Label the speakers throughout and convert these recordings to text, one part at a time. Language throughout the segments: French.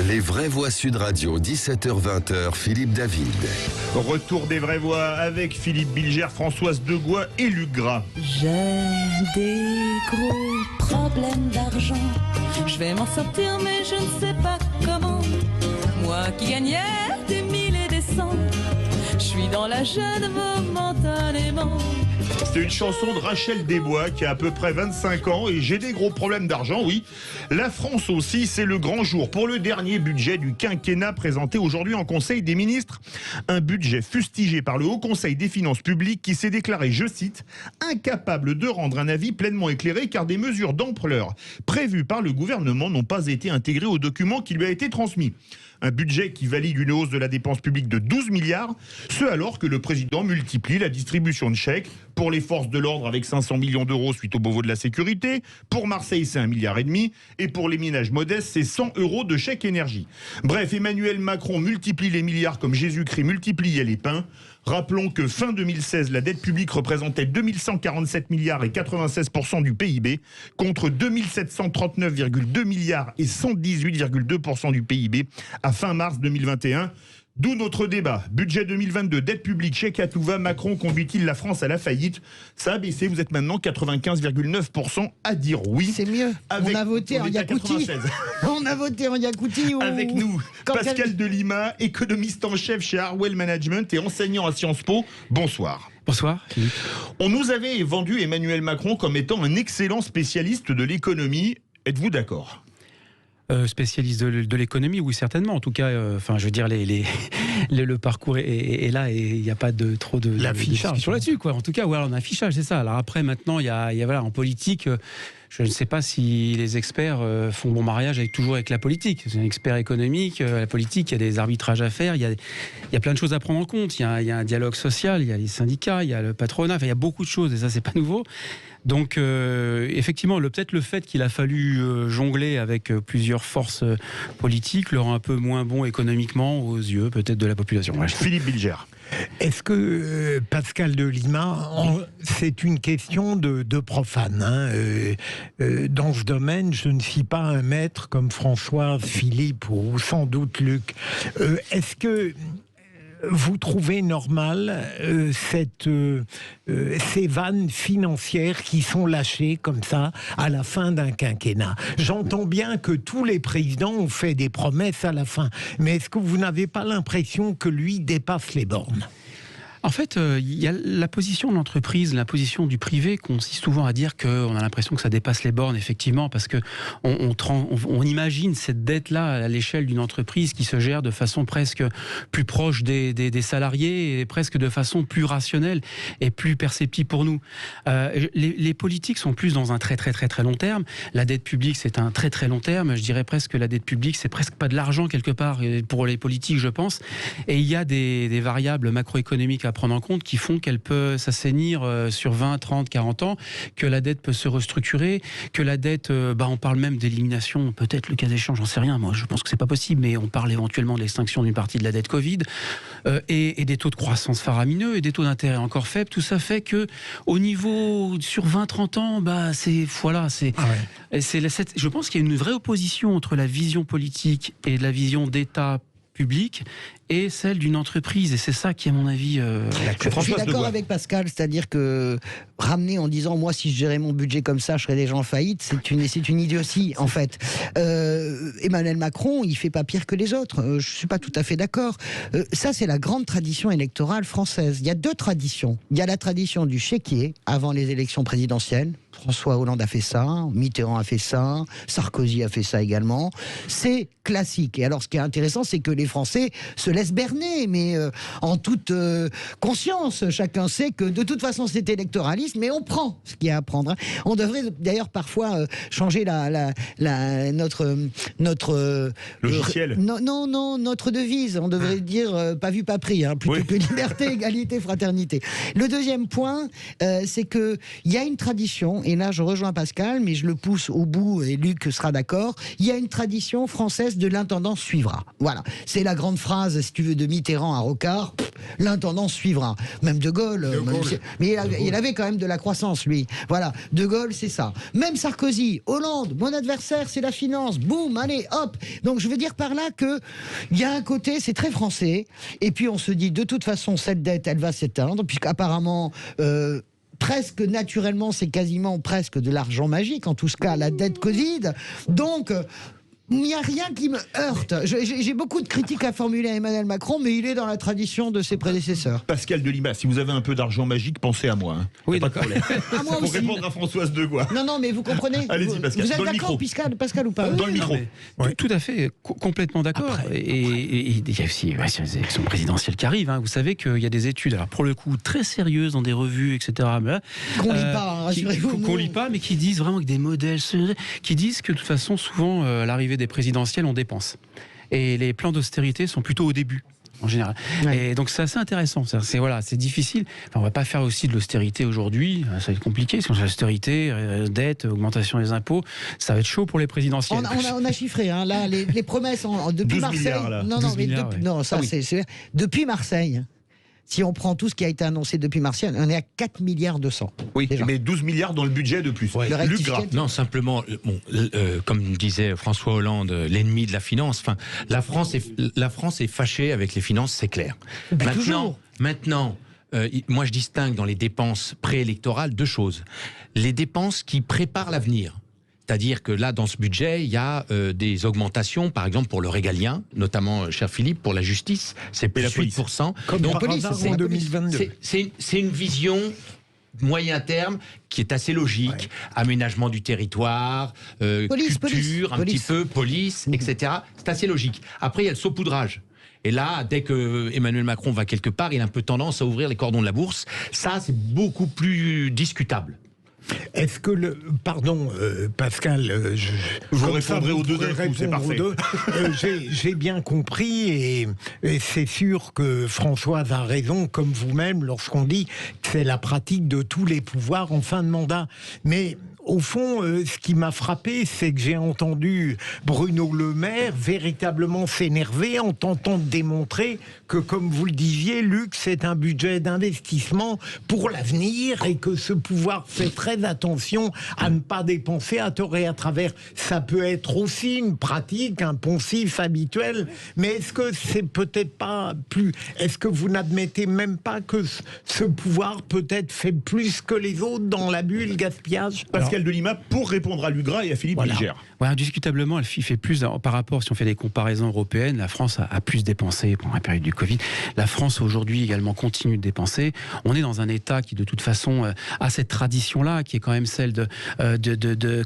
Speaker 1: Les vraies voix Sud Radio, 17h-20h, Philippe David.
Speaker 2: Retour des vraies voix avec Philippe Bilger, Françoise Degois et Luc Gras.
Speaker 3: J'ai des gros problèmes d'argent. Je vais m'en sortir mais je ne sais pas comment. Moi qui gagnais des mille et des cents, je suis dans la gêne momentanément.
Speaker 2: C'est une chanson de Rachel Desbois qui a à peu près 25 ans et j'ai des gros problèmes d'argent, oui. La France aussi, c'est le grand jour pour le dernier budget du quinquennat présenté aujourd'hui en Conseil des ministres. Un budget fustigé par le Haut Conseil des finances publiques qui s'est déclaré, je cite, incapable de rendre un avis pleinement éclairé car des mesures d'ampleur prévues par le gouvernement n'ont pas été intégrées au document qui lui a été transmis. Un budget qui valide une hausse de la dépense publique de 12 milliards, ce alors que le président multiplie la distribution de chèques pour les forces de l'ordre avec 500 millions d'euros suite au Beauvau de la sécurité, pour Marseille c'est 1,5 milliard et pour les ménages modestes c'est 100 euros de chèque énergie. Bref, Emmanuel Macron multiplie les milliards comme Jésus-Christ multipliait les pains. Rappelons que fin 2016, la dette publique représentait 2147 milliards et 96% du PIB contre 2739,2 milliards et 118,2% du PIB à fin mars 2021. D'où notre débat. Budget 2022, dette publique, chèque à tout va, Macron conduit-il la France à la faillite? Ça a baissé, vous êtes maintenant 95,9% à dire oui.
Speaker 4: C'est mieux.
Speaker 2: Avec,
Speaker 4: on a voté en Yakoutie. On a voté en Yakoutie.
Speaker 2: Avec nous, Pascal Delima, économiste en chef chez Harwell Management et enseignant à Sciences Po. Bonsoir.
Speaker 5: Bonsoir.
Speaker 2: On nous avait vendu Emmanuel Macron comme étant un excellent spécialiste de l'économie. Êtes-vous d'accord ?
Speaker 5: Spécialiste de l'économie, oui, certainement. En tout cas, je veux dire, le parcours est là et il n'y a pas trop de discussion là-dessus, quoi. En tout cas, voilà, on a un affichage, c'est ça. Alors après, maintenant, il y a voilà, en politique, je ne sais pas si les experts font bon mariage toujours avec la politique. C'est un expert économique, la politique, il y a des arbitrages à faire, il y a plein de choses à prendre en compte. Il y a un dialogue social, il y a les syndicats, il y a le patronat, il y a beaucoup de choses et ça, c'est pas nouveau. Donc, effectivement, peut-être le fait qu'il a fallu jongler avec plusieurs forces politiques leur rend un peu moins bon économiquement aux yeux, peut-être, de la population. Ouais.
Speaker 2: Philippe Bilger.
Speaker 6: Est-ce que, Pascal Delima, c'est une question de profane, hein, dans ce domaine, je ne suis pas un maître comme Françoise, Philippe ou sans doute Luc. Est-ce que vous trouvez normal ces vannes financières qui sont lâchées comme ça à la fin d'un quinquennat? J'entends bien que tous les présidents ont fait des promesses à la fin, mais est-ce que vous n'avez pas l'impression que lui dépasse les bornes ?
Speaker 5: En fait, il y a la position de l'entreprise, la position du privé consiste souvent à dire qu'on a l'impression que ça dépasse les bornes, effectivement, parce que on imagine cette dette-là à l'échelle d'une entreprise qui se gère de façon presque plus proche des salariés et presque de façon plus rationnelle et plus perceptible pour nous. Les politiques sont plus dans un très très très très long terme. La dette publique, c'est un très très long terme. Je dirais presque que la dette publique, c'est presque pas de l'argent quelque part pour les politiques, je pense. Et il y a des variables macroéconomiques à prendre en compte qui font qu'elle peut s'assainir sur 20, 30, 40 ans, que la dette peut se restructurer, que la dette, on parle même d'élimination, peut-être le cas échéant, j'en sais rien, moi je pense que c'est pas possible, mais on parle éventuellement de l'extinction d'une partie de la dette Covid, et des taux de croissance faramineux et des taux d'intérêt encore faibles. Tout ça fait que au niveau sur 20, 30 ans, je pense qu'il y a une vraie opposition entre la vision politique et la vision d'État public et celle d'une entreprise, et c'est ça qui, à mon avis,
Speaker 4: je suis d'accord avec Pascal, c'est-à-dire que ramener en disant moi si je gérais mon budget comme ça je serais déjà en faillite, c'est une idiotie en fait. Emmanuel Macron il fait pas pire que les autres, je suis pas tout à fait d'accord. Ça c'est la grande tradition électorale française. Il y a deux traditions, il y a la tradition du chéquier avant les élections présidentielles. François Hollande a fait ça, Mitterrand a fait ça, Sarkozy a fait ça également. C'est classique. Et alors, ce qui est intéressant, c'est que les Français se laissent berner, mais en toute conscience. Chacun sait que de toute façon, c'est électoraliste, mais on prend ce qu'il y a à prendre. On devrait d'ailleurs parfois changer notre
Speaker 2: logiciel.
Speaker 4: Notre devise. On devrait dire pas vu, pas pris, plutôt que liberté, égalité, fraternité. Le deuxième point, c'est que il y a une tradition. et là je rejoins Pascal, mais je le pousse au bout, et Luc sera d'accord, il y a une tradition française de l'intendant suivra. Voilà, c'est la grande phrase, si tu veux, de Mitterrand à Rocard, l'intendant suivra. Même De Gaulle, mais il avait quand même de la croissance, lui. Voilà, De Gaulle, c'est ça. Même Sarkozy, Hollande, mon adversaire, c'est la finance, boum, allez, hop. Donc je veux dire par là que il y a un côté, c'est très français, et puis on se dit, de toute façon, cette dette, elle va s'éteindre, puisqu'apparemment... presque naturellement, c'est quasiment presque de l'argent magique, en tout cas la dette Covid. Donc, il n'y a rien qui me heurte. J'ai beaucoup de critiques à formuler à Emmanuel Macron, mais il est dans la tradition de ses prédécesseurs.
Speaker 2: Pascal Delima, si vous avez un peu d'argent magique, pensez à moi. Hein.
Speaker 5: Oui,
Speaker 2: pas de problème.
Speaker 4: À moi
Speaker 2: pour
Speaker 4: aussi.
Speaker 2: répondre à Françoise Degois.
Speaker 4: Non, mais vous comprenez.
Speaker 2: Allez-y, Pascal.
Speaker 4: Vous êtes
Speaker 2: Dans le
Speaker 4: d'accord, Pascal, ou pas?
Speaker 2: Dans le micro.
Speaker 5: Tout à fait, complètement d'accord. Et il y a aussi les élections présidentielles qui arrivent. Hein. Vous savez qu'il y a des études, alors pour le coup très sérieuses dans des revues, etc.
Speaker 4: Qu'on lit pas, rassurez-vous.
Speaker 5: Qu'on lit pas, mais qui disent vraiment que des modèles, qui disent que de toute façon, souvent, à l'arrivée des présidentielles, on dépense. Et les plans d'austérité sont plutôt au début. En général. Ouais. Et donc c'est assez intéressant. C'est difficile. Enfin, on va pas faire aussi de l'austérité aujourd'hui. Ça va être compliqué. Si on fait l'austérité, dette, augmentation des impôts, ça va être chaud pour les présidentielles.
Speaker 4: On a chiffré. Hein, là, les promesses depuis Marseille.
Speaker 2: Milliards, là.
Speaker 4: Depuis Marseille. Si on prend tout ce qui a été annoncé depuis Marseille, on est à 4 milliards 200.
Speaker 2: Oui, déjà. Mais 12 milliards dans le budget de plus.
Speaker 7: Ouais.
Speaker 2: Luc Gras.
Speaker 7: Non, simplement, comme disait François Hollande, l'ennemi de la finance. Enfin, la France est fâchée avec les finances, c'est clair. Maintenant, moi je distingue dans les dépenses préélectorales deux choses. Les dépenses qui préparent l'avenir. C'est-à-dire que là, dans ce budget, il y a des augmentations, par exemple pour le régalien, notamment, cher Philippe, pour la justice, c'est plus 8%.
Speaker 6: Comme donc, par hasard en 2022.
Speaker 7: C'est une vision moyen terme qui est assez logique. Ouais. Aménagement du territoire, culture, un petit peu, police, etc. C'est assez logique. Après, il y a le saupoudrage. Et là, dès que Emmanuel Macron va quelque part, il a un peu tendance à ouvrir les cordons de la bourse. Ça, c'est beaucoup plus discutable.
Speaker 6: Est-ce que pardon, Pascal,
Speaker 2: je vous répondrai aux deux d'un coup, c'est parfait.
Speaker 6: J'ai bien compris et c'est sûr que Françoise a raison, comme vous-même, lorsqu'on dit que c'est la pratique de tous les pouvoirs en fin de mandat. Mais au fond, ce qui m'a frappé, c'est que j'ai entendu Bruno Le Maire véritablement s'énerver en tentant de démontrer que, comme vous le disiez, Luc, c'est un budget d'investissement pour l'avenir et que ce pouvoir fait très attention à ne pas dépenser à tort et à travers. Ça peut être aussi une pratique, un poncif habituel, mais est-ce que c'est peut-être pas plus... Est-ce que vous n'admettez même pas que ce pouvoir peut-être fait plus que les autres dans l'abus et le gaspillage?
Speaker 2: Pascal Delima, pour répondre à Luc Gras et à Philippe Bilger.
Speaker 5: Ouais, indiscutablement, il fait plus, par rapport, si on fait des comparaisons européennes, la France a plus dépensé pendant la période du Covid. La France, aujourd'hui, également, continue de dépenser. On est dans un État qui, de toute façon, a cette tradition-là, qui est quand même celle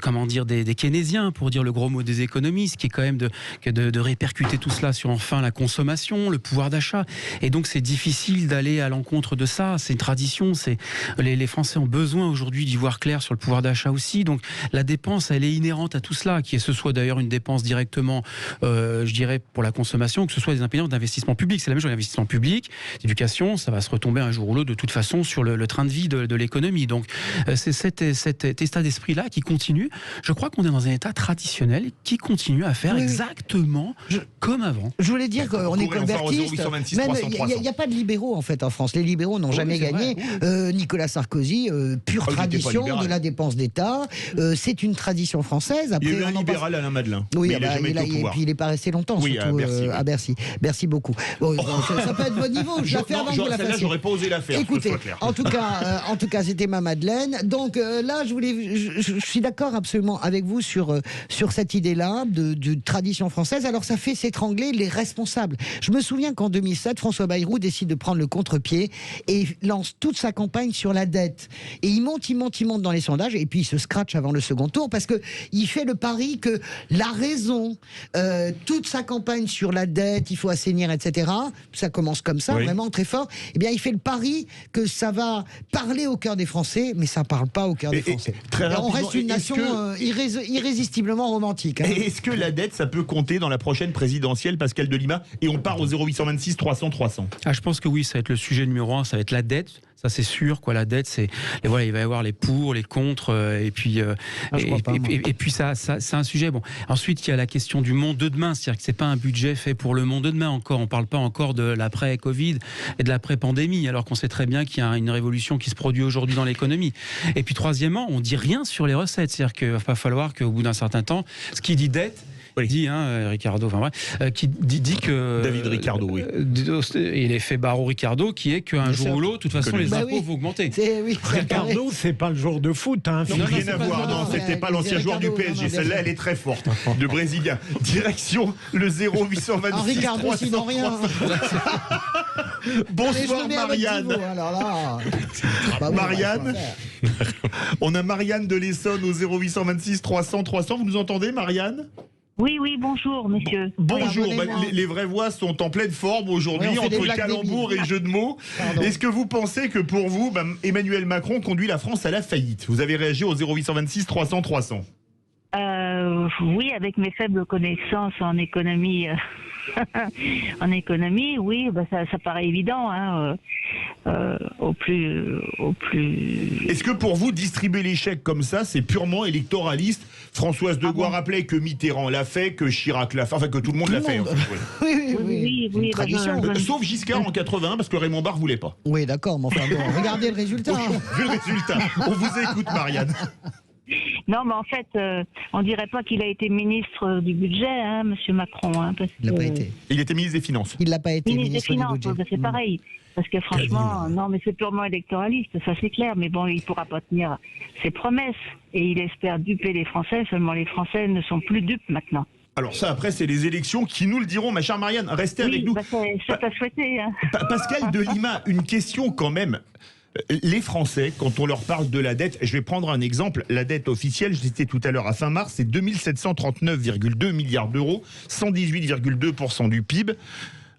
Speaker 5: comment dire, des keynésiens, pour dire le gros mot des économistes, qui est quand même de répercuter tout cela sur, enfin, la consommation, le pouvoir d'achat. Et donc, c'est difficile d'aller à l'encontre de ça. C'est une tradition. Les Français ont besoin, aujourd'hui, d'y voir clair sur le pouvoir d'achat aussi. Donc, la dépense, elle est inhérente à tout cela. Que ce soit d'ailleurs une dépense directement, je dirais, pour la consommation, que ce soit des impédants d'investissement public. C'est la même chose, l'investissement public, l'éducation, ça va se retomber un jour ou l'autre de toute façon sur le train de vie de l'économie. Donc c'est cet état d'esprit-là qui continue. Je crois qu'on est dans un état traditionnel qui continue à faire exactement comme avant.
Speaker 4: Je voulais dire qu'on est convertiste. Il n'y a pas de libéraux en fait en France. Les libéraux n'ont jamais gagné. Nicolas Sarkozy, pure tradition de la dépense d'État. C'est une tradition française. Après,
Speaker 2: il y a eu un libéral Alain Madelin.
Speaker 4: Oui, et puis il n'est pas resté longtemps, surtout à Bercy. Merci beaucoup. Bon, ça peut être bon niveau. Je la fais avant que vous la fassiez.
Speaker 2: J'aurais pas osé la faire.
Speaker 4: Écoutez, en tout cas, c'était ma Madeleine. Donc là, je suis d'accord absolument avec vous sur cette idée-là de tradition française. Alors ça fait s'étrangler les responsables. Je me souviens qu'en 2007, François Bayrou décide de prendre le contre-pied et lance toute sa campagne sur la dette. Et il monte dans les sondages et puis il se scratche avant le second tour parce que il fait le pari que la raison, toute sa campagne sur la dette, il faut assainir, etc. Ça commence comme ça, vraiment très fort. Eh bien, il fait le pari que ça va parler au cœur des Français, mais ça ne parle pas au cœur des Français. On reste une nation irrésistiblement romantique. Hein.
Speaker 2: Est-ce que la dette, ça peut compter dans la prochaine présidentielle, Pascal Delima? Et on part au 0826 300 300.
Speaker 5: Je pense que oui, ça va être le sujet numéro 1, ça va être la dette. Ça c'est sûr, quoi. La dette, et voilà, il va y avoir les pour, les contre, et puis ça, c'est un sujet. Bon, ensuite il y a la question du monde de demain, c'est-à-dire que c'est pas un budget fait pour le monde de demain encore. On parle pas encore de l'après-Covid et de l'après-pandémie, alors qu'on sait très bien qu'il y a une révolution qui se produit aujourd'hui dans l'économie. Et puis troisièmement, on dit rien sur les recettes, c'est-à-dire qu'il va pas falloir qu'au bout d'un certain temps, ce qui dit dette. Oui. Dit, Ricardo, enfin bref, qui dit que
Speaker 2: David Ricardo, oui.
Speaker 5: Et l'effet Barreau-Ricardo, qui est qu'un jour ou l'autre, de toute façon, les impôts vont augmenter.
Speaker 6: Ricardo, c'est pas le jour de foot. Hein,
Speaker 2: non, rien à voir. Non, c'était pas l'ancien joueur du PSG. Celle-là, elle est très forte. De Brésilien. Direction le 0826.
Speaker 4: Ricardo, sinon rien.
Speaker 2: Bonsoir, Marianne. Marianne. On a Marianne de l'Essonne au 0826 300 300. Vous nous entendez, Marianne ?
Speaker 8: Oui, bonjour, monsieur.
Speaker 2: Bonjour, les vraies voix sont en pleine forme aujourd'hui, entre calembours et jeux de mots. Est-ce que vous pensez que pour vous, Emmanuel Macron conduit la France à la faillite ? Vous avez réagi au 0826 300 300.
Speaker 8: Oui, avec mes faibles connaissances en économie, oui, ça paraît évident, hein, au plus.
Speaker 2: Est-ce que pour vous, distribuer les chèques comme ça, c'est purement électoraliste ? Françoise Degois rappelait que Mitterrand l'a fait, que Chirac l'a fait, enfin que tout le monde l'a fait. En fait,
Speaker 8: oui.
Speaker 2: Tradition. Sauf Giscard en 80, parce que Raymond Barre voulait pas.
Speaker 4: Oui, d'accord, mais enfin bon, regardez le résultat.
Speaker 2: Vu le résultat, on vous écoute, Marianne.
Speaker 8: Non, mais en fait, on dirait pas qu'il a été ministre du budget, hein, monsieur Macron. Hein, parce
Speaker 4: il l'a pas été.
Speaker 2: Il était ministre des Finances.
Speaker 4: Il l'a pas été,
Speaker 8: ministre des Finances, du budget. C'est pareil. Parce que franchement, non, mais c'est purement électoraliste, ça c'est clair. Mais bon, il pourra pas tenir ses promesses. Et il espère duper les Français, seulement les Français ne sont plus dupes maintenant.
Speaker 2: Alors ça, après, c'est les élections qui nous le diront, ma chère Marianne. Restez avec nous.
Speaker 8: Ça t'a souhaité. Hein.
Speaker 2: Pascal de Lima, une question quand même. Les Français, quand on leur parle de la dette, je vais prendre un exemple, la dette officielle, je disais tout à l'heure à fin mars, c'est 2739,2 milliards d'euros, 118,2% du PIB.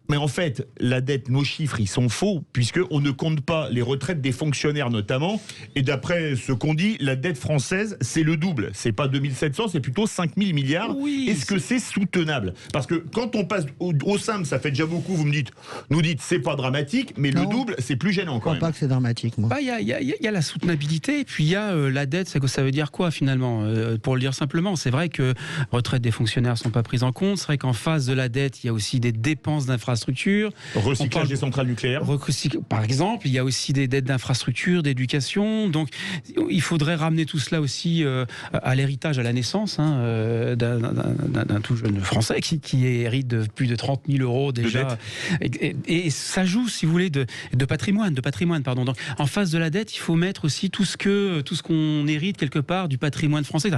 Speaker 2: Mais en fait, la dette, nos chiffres, ils sont faux, puisqu'on ne compte pas les retraites des fonctionnaires notamment. Et d'après ce qu'on dit, la dette française, c'est le double. C'est pas 2700, c'est plutôt 5000 milliards. Oui, est-ce que c'est soutenable ? Parce que quand on passe au simple, ça fait déjà beaucoup, vous nous dites, c'est pas dramatique, mais le double, c'est plus gênant quand même.
Speaker 4: Je crois pas que c'est dramatique, moi.
Speaker 5: Il y a la soutenabilité, et puis il y a la dette, ça veut dire quoi finalement ? Pour le dire simplement, c'est vrai que retraites des fonctionnaires sont pas prises en compte, c'est vrai qu'en face de la dette, il y a aussi des dépenses d'infrastructures.
Speaker 2: Recyclage des centrales nucléaires.
Speaker 5: Par exemple, il y a aussi des dettes d'infrastructures, d'éducation. Donc, il faudrait ramener tout cela aussi à l'héritage, à la naissance d'un tout jeune Français qui hérite de plus de 30 000 euros déjà. Et ça joue, si vous voulez, de patrimoine. Pardon. Donc, en face de la dette, il faut mettre aussi tout ce qu'on hérite quelque part du patrimoine français.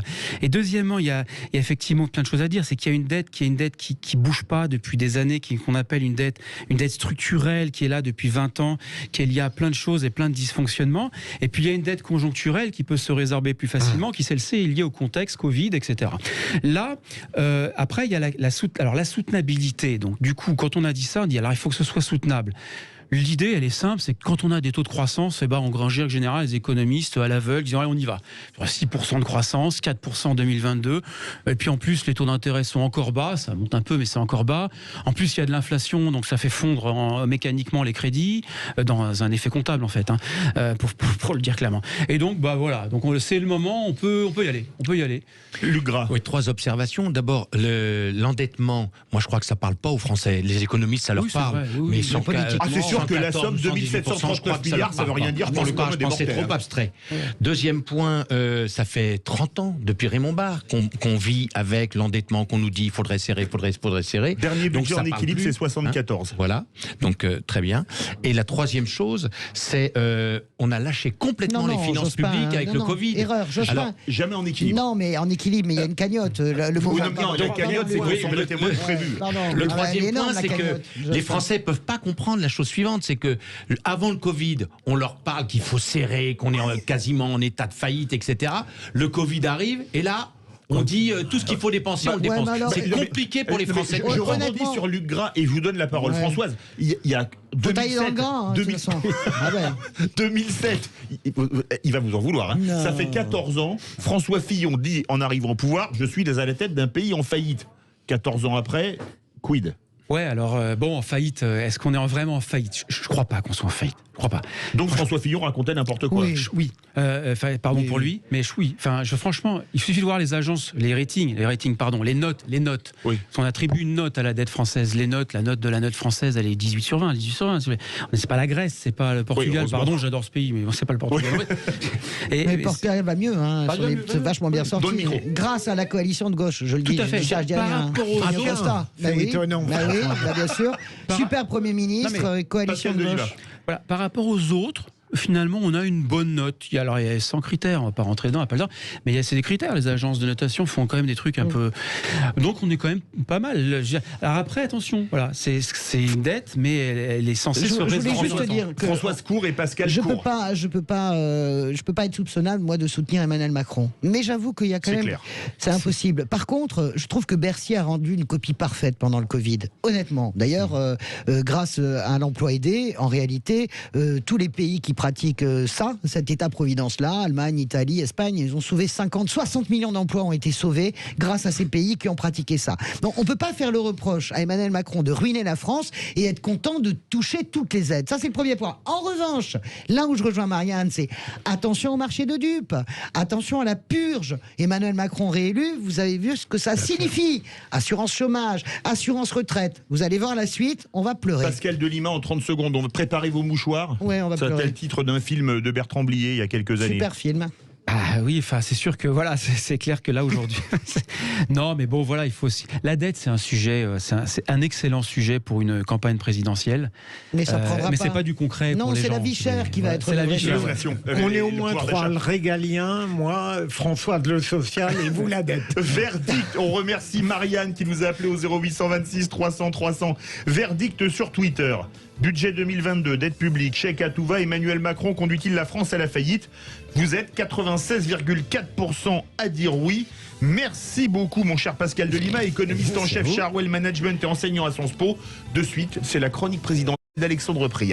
Speaker 5: Et deuxièmement, il y a effectivement plein de choses à dire. C'est qu'il y a une dette qui bouge pas depuis des années, qu'on appelle une dette structurelle qui est là depuis 20 ans, qu'il y a plein de choses et plein de dysfonctionnements. Et puis il y a une dette conjoncturelle qui peut se résorber plus facilement, qui celle-ci est liée au contexte Covid, etc. Là, après, il y a la soutenabilité. Donc du coup, quand on a dit ça, on dit alors il faut que ce soit soutenable. L'idée, elle est simple, c'est que quand on a des taux de croissance, en grand en général, les économistes à l'aveugle disent allez, on y va. 6% de croissance, 4% en 2022. Et puis en plus, les taux d'intérêt sont encore bas, ça monte un peu, mais c'est encore bas. En plus, il y a de l'inflation, donc ça fait fondre mécaniquement les crédits, dans un effet comptable en fait, pour le dire clairement. Et donc, voilà, donc c'est le moment, on peut y aller.
Speaker 2: Luc Gras.
Speaker 7: Oui, 3 observations. D'abord, l'endettement, moi je crois que ça parle pas aux Français. Les économistes, ça leur parle.
Speaker 5: Vrai,
Speaker 7: mais ils sont
Speaker 2: c'est sûr que la somme de 2739 milliards, ça veut rien dire pour le commun des mortels.
Speaker 7: C'est trop abstrait. Deuxième point, ça fait 30 ans, depuis Raymond Barre, qu'on vit avec l'endettement, qu'on nous dit il faudrait serrer.
Speaker 2: Dernier budget en équilibre, c'est 74.
Speaker 7: Voilà, donc très bien. Et la troisième chose, c'est on a lâché complètement les finances publiques avec le Covid.
Speaker 4: Erreur,
Speaker 2: jamais en équilibre.
Speaker 4: Non, mais en équilibre, mais il y a une cagnotte.
Speaker 2: La cagnotte, c'est qu'on s'endettait moins que prévu.
Speaker 7: Le troisième point, c'est que les Français peuvent pas comprendre la chose suivante, c'est que avant le Covid, on leur parle qu'il faut serrer, qu'on est quasiment en état de faillite, etc. Le Covid arrive et là, on dit tout ce qu'il faut dépenser, on le dépense. C'est compliqué pour les Français.
Speaker 2: Je rebondis sur Luc Gras et je vous donne la parole, Françoise. Il y a 2007, 2007, il va vous en vouloir. Ça fait 14 ans, François Fillon dit en arrivant au pouvoir, je suis à la tête d'un pays en faillite. 14 ans après, quid ?
Speaker 5: Ouais, alors bon, en faillite, est-ce qu'on est vraiment en faillite? Je crois pas qu'on soit en faillite. Je crois pas.
Speaker 2: Donc François Fillon racontait n'importe quoi.
Speaker 5: Oui. Pardon pour lui, mais oui. Enfin, franchement, il suffit de voir les agences, les notes.
Speaker 2: Oui.
Speaker 5: On attribue une note à la dette française. La note de la note française, elle est 18 sur 20. C'est pas la Grèce, c'est pas le Portugal. Pardon, j'adore ce pays, mais c'est pas le Portugal.
Speaker 4: Oui. Mais le Portugal va mieux, hein. C'est vachement bien sorti. Grâce à la coalition de gauche, je le dis.
Speaker 5: Tout à fait.
Speaker 4: Par rapport aux autres,
Speaker 6: c'est étonnant.
Speaker 4: Bien sûr. Super Premier ministre, coalition de gauche.
Speaker 5: Voilà, par rapport aux autres, finalement, on a une bonne note. Il y a 100 critères, on va pas rentrer dedans, mais c'est des critères. Les agences de notation font quand même des trucs un peu. Donc on est quand même pas mal. Alors après, attention, voilà, c'est une dette, mais elle est censée se résoudre.
Speaker 4: Je voulais juste te dire que
Speaker 2: Françoise Cour et Pascal Cour.
Speaker 4: Je peux pas être soupçonnable, moi, de soutenir Emmanuel Macron. Mais j'avoue qu'il y a quand même. C'est impossible. Par contre, je trouve que Bercy a rendu une copie parfaite pendant le Covid. Honnêtement. D'ailleurs, grâce à l'emploi aidé, en réalité, tous les pays qui pratiquent cet État-providence-là, Allemagne, Italie, Espagne, ils ont sauvé 60 millions d'emplois ont été sauvés grâce à ces pays qui ont pratiqué ça. Donc on ne peut pas faire le reproche à Emmanuel Macron de ruiner la France et être content de toucher toutes les aides. Ça, c'est le premier point. En revanche, là où je rejoins Marianne, c'est attention au marché de dupes, attention à la purge. Emmanuel Macron réélu, vous avez vu ce que ça signifie. Assurance chômage, assurance retraite. Vous allez voir la suite, on va pleurer.
Speaker 2: Pascal Delima, en 30 secondes, on va préparer vos mouchoirs.
Speaker 4: Ouais, on va pleurer.
Speaker 2: C'était le titre d'un film de Bertrand Blier il y a quelques années.
Speaker 4: Super film.
Speaker 5: Ah oui, enfin c'est sûr que voilà, c'est clair que là aujourd'hui. Non, mais bon voilà, il faut aussi. La dette, c'est un sujet, c'est un excellent sujet pour une campagne présidentielle.
Speaker 4: Mais ça prendra
Speaker 5: mais c'est pas du concret.
Speaker 4: Non,
Speaker 5: pour les
Speaker 4: c'est
Speaker 5: gens.
Speaker 4: la vie chère qui va être.
Speaker 5: C'est la vie chère.
Speaker 6: On est au moins trois, le régalien, moi, François de le social et vous la dette.
Speaker 2: Verdict, on remercie Marianne qui nous a appelé au 0826 300 300. Verdict sur Twitter. Budget 2022, dette publique, chèque à tout va, Emmanuel Macron conduit-il la France à la faillite? Vous êtes 96,4% à dire oui. Merci beaucoup mon cher Pascal Delima, économiste en chef Charwell Management et enseignant à Sciences Po. De suite, c'est la chronique présidentielle d'Alexandre Priat.